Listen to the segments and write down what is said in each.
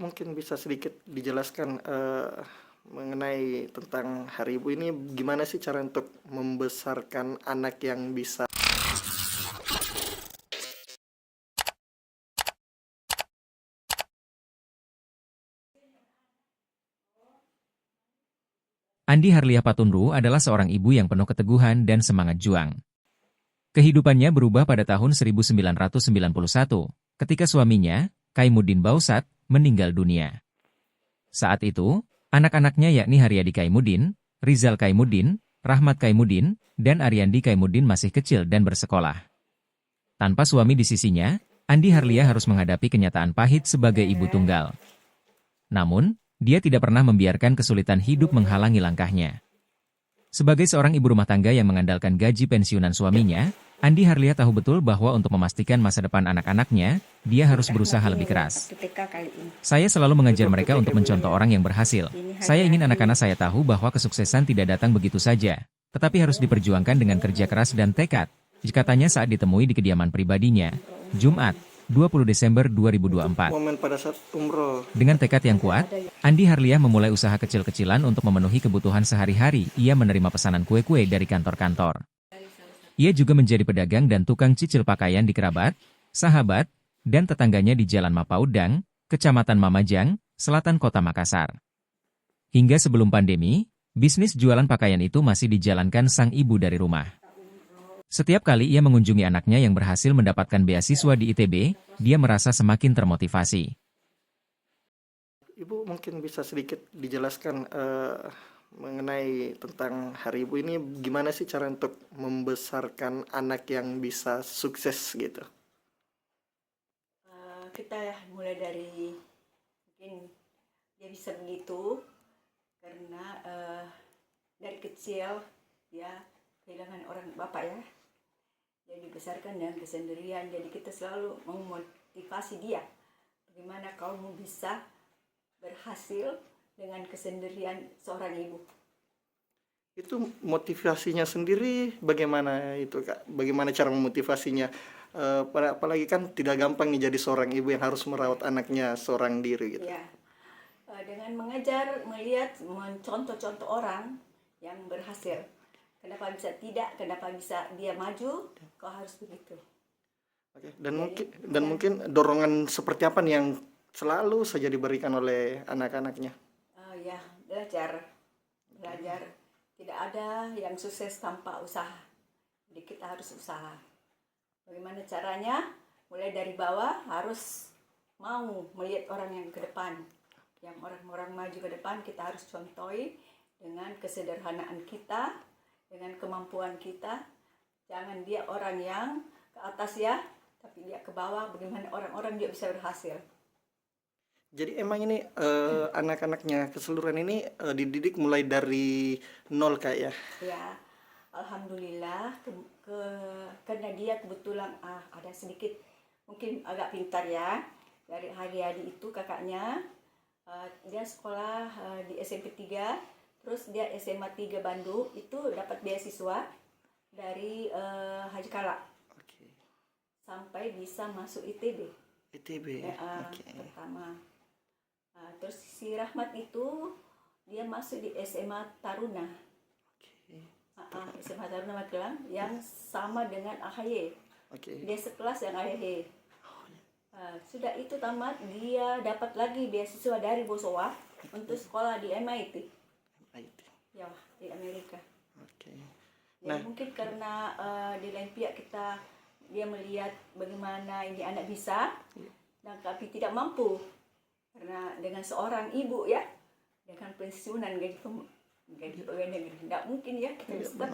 mungkin bisa sedikit dijelaskan mengenai tentang Hari Ibu ini, gimana sih cara untuk membesarkan anak yang bisa. Andi Harliah Patunru adalah seorang ibu yang penuh keteguhan dan semangat juang. Kehidupannya berubah pada tahun 1991, ketika suaminya, Kaimuddin Bausat, meninggal dunia. Saat itu, anak-anaknya yakni Haryadi Kaimuddin, Rizal Kaimuddin, Rahmat Kaimuddin, dan Ariandi Kaimuddin masih kecil dan bersekolah. Tanpa suami di sisinya, Andi Harliah harus menghadapi kenyataan pahit sebagai ibu tunggal. Namun, dia tidak pernah membiarkan kesulitan hidup menghalangi langkahnya. Sebagai seorang ibu rumah tangga yang mengandalkan gaji pensiunan suaminya, Andi Harliah tahu betul bahwa untuk memastikan masa depan anak-anaknya, dia harus berusaha lebih keras. Saya selalu mengajar mereka untuk mencontoh orang yang berhasil. Saya ingin anak-anak saya tahu bahwa kesuksesan tidak datang begitu saja, tetapi harus diperjuangkan dengan kerja keras dan tekad, katanya saat ditemui di kediaman pribadinya, Jumat, 20 Desember 2024. Momen pada saat umroh. Dengan tekad yang kuat, Andi Harliah memulai usaha kecil-kecilan untuk memenuhi kebutuhan sehari-hari. Ia menerima pesanan kue-kue dari kantor-kantor. Ia juga menjadi pedagang dan tukang cicil pakaian di kerabat, sahabat, dan tetangganya di Jalan Mapaudang, Kecamatan Mamajang, Selatan Kota Makassar. Hingga sebelum pandemi, bisnis jualan pakaian itu masih dijalankan sang ibu dari rumah. Setiap kali ia mengunjungi anaknya yang berhasil mendapatkan beasiswa di ITB, dia merasa semakin termotivasi. Ibu mungkin bisa sedikit dijelaskan mengenai tentang Hari Ibu ini, gimana sih cara untuk membesarkan anak yang bisa sukses gitu. Kita mulai dari mungkin dia bisa begitu karena dari kecil ya kehilangan orang bapak ya, jadi dibesarkan dengan kesendirian. Jadi kita selalu memotivasi dia, bagaimana kamu bisa berhasil dengan kesendirian seorang ibu. Itu motivasinya sendiri bagaimana itu Kak? Bagaimana cara memotivasinya? Apalagi kan tidak gampang nih jadi seorang ibu yang harus merawat anaknya seorang diri gitu. Ya, dengan mengajar, melihat, mencontoh-contoh orang yang berhasil. Kenapa bisa tidak? Kenapa bisa dia maju? Kau harus begitu. Oke. Dan mungkin dorongan seperti apa nih yang selalu saja diberikan oleh anak-anaknya? Ya, belajar. Tidak ada yang sukses tanpa usaha. Jadi kita harus usaha. Bagaimana caranya? Mulai dari bawah harus mau melihat orang yang ke depan. Yang orang-orang maju ke depan kita harus contohi dengan kesederhanaan kita, dengan kemampuan kita. Jangan dia orang yang ke atas ya, tapi dia ke bawah. Bagaimana orang-orang dia bisa berhasil. Jadi emang ini anak-anaknya keseluruhan ini dididik mulai dari nol Kak ya? Ya, alhamdulillah karena dia kebetulan ada sedikit mungkin agak pintar ya. Dari Haryadi itu kakaknya, dia sekolah di SMP 3, terus dia SMA 3 Bandung, itu dapat beasiswa dari Haji Kala. Oke. Sampai bisa masuk ITB. ITB. Oke. Pertama. Terus si Rahmat itu dia masuk di SMA Taruna. SMA Taruna Magelang yang sama dengan AHY. Oke. Dia sekelas yang AHY. Sudah itu tamat, dia dapat lagi beasiswa dari Bosowa untuk sekolah di MIT. Ya, di Amerika. Oke. Ya, mungkin karena di lain pihak dia melihat bagaimana ini anak bisa, dan tapi tidak mampu. Karena dengan seorang ibu ya, dengan pensiunan gaji pegawai negeri, tidak mungkin ya kita bisa.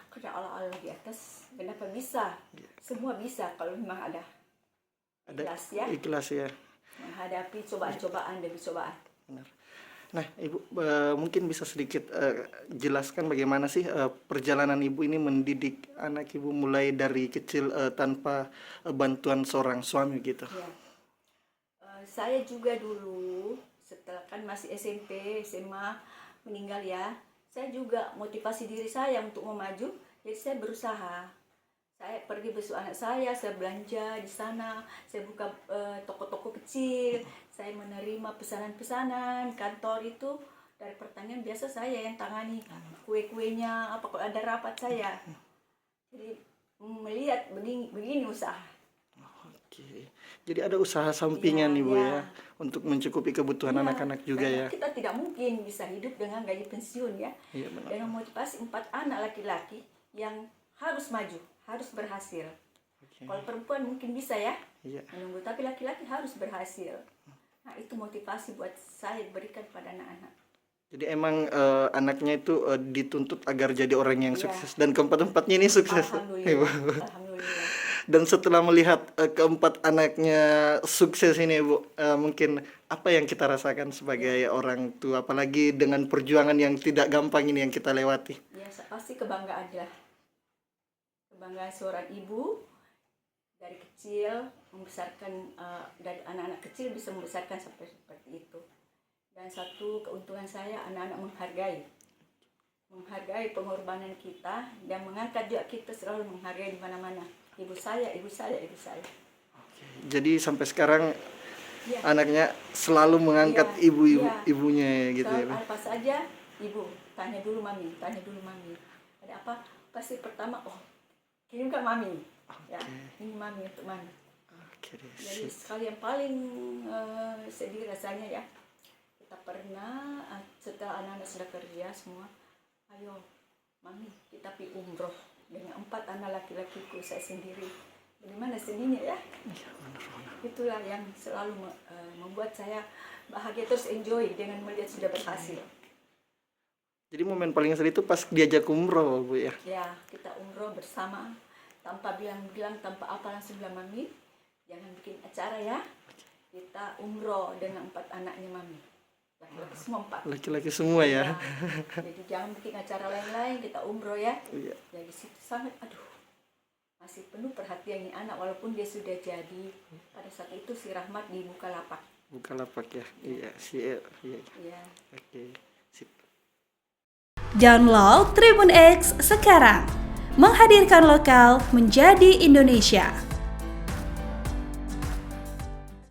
Karena Allah di atas, kenapa bisa? Semua bisa kalau memang ada ikhlas ya. Ikhlas ya. Menghadapi cobaan-cobaan demi cobaan. Benar. Nah, Ibu mungkin bisa sedikit jelaskan bagaimana sih perjalanan Ibu ini mendidik anak Ibu mulai dari kecil tanpa bantuan seorang suami gitu. Ya. Saya juga dulu setelah kan masih SMP, SMA meninggal ya, saya juga motivasi diri saya untuk memaju. Jadi saya berusaha. Saya pergi besok anak saya belanja di sana, saya buka toko-toko kecil, saya menerima pesanan-pesanan kantor itu dari pertanian, biasa saya yang tangani kue-kuenya, apa kalau ada rapat saya. Jadi melihat begini usaha. Oke. Jadi ada usaha sampingan Iya, Ibu iya. ya untuk mencukupi kebutuhan Iya, anak-anak juga karena ya. kita tidak mungkin bisa hidup dengan gaji pensiun ya. Iya benar. Dengan motivasi 4 anak laki-laki yang harus maju, harus berhasil. Oke. Kalau perempuan mungkin bisa ya Iya. menunggu, tapi laki-laki harus berhasil. Nah itu motivasi buat saya berikan pada anak-anak. Jadi emang anaknya itu dituntut agar jadi orang yang Iya. sukses dan keempat-empatnya ini sukses. Ibu. Alhamdulillah, alhamdulillah. Dan setelah melihat keempat anaknya sukses ini Bu, mungkin apa yang kita rasakan sebagai orang tua, apalagi dengan perjuangan yang tidak gampang ini yang kita lewati. Ya pasti kebanggaan lah. Kebanggaan seorang ibu dari kecil membesarkan, dari anak-anak kecil bisa membesarkan sampai seperti itu. Dan satu keuntungan saya, anak-anak menghargai pengorbanan kita dan mengangkat juga, kita selalu menghargai di mana-mana. Ibu saya, ibu saya, ibu saya. Jadi sampai sekarang Ya. anaknya selalu mengangkat Iya, ibunya gitu ya. Soal apa saja, ibu tanya dulu mami, tanya dulu mami. Ada apa? Pasti pertama, oh kirimkan mami. Ya, ini mami untuk mami. Oke deh, Jadi sip. sekali yang paling sedih rasanya ya, kita pernah setelah anak-anak sudah kerja semua, ayo mami kita pergi umroh dengan 4 anak laki-lakiku, saya sendiri. Bagaimana sedihnya ya? Itulah yang selalu membuat saya bahagia, terus enjoy dengan melihat sudah berhasil. Jadi momen paling sedih itu pas diajak umroh Bu ya. Ya, kita umroh bersama, tanpa bilang-bilang, tanpa apa, langsung bilang mami, jangan bikin acara ya. Kita umroh dengan 4 anaknya mami. Laki-laki semua 4. Laki-laki semua ya. Jadi jangan bikin acara lain-lain, kita umroh ya. Iya. Jadi situ sangat, masih penuh perhatiannya anak, walaupun dia sudah jadi. Pada saat itu si Rahmat di Bukalapak. Bukalapak ya. Iya, iya. Ya. Oke. Sip. Download Tribun X sekarang, menghadirkan lokal menjadi Indonesia.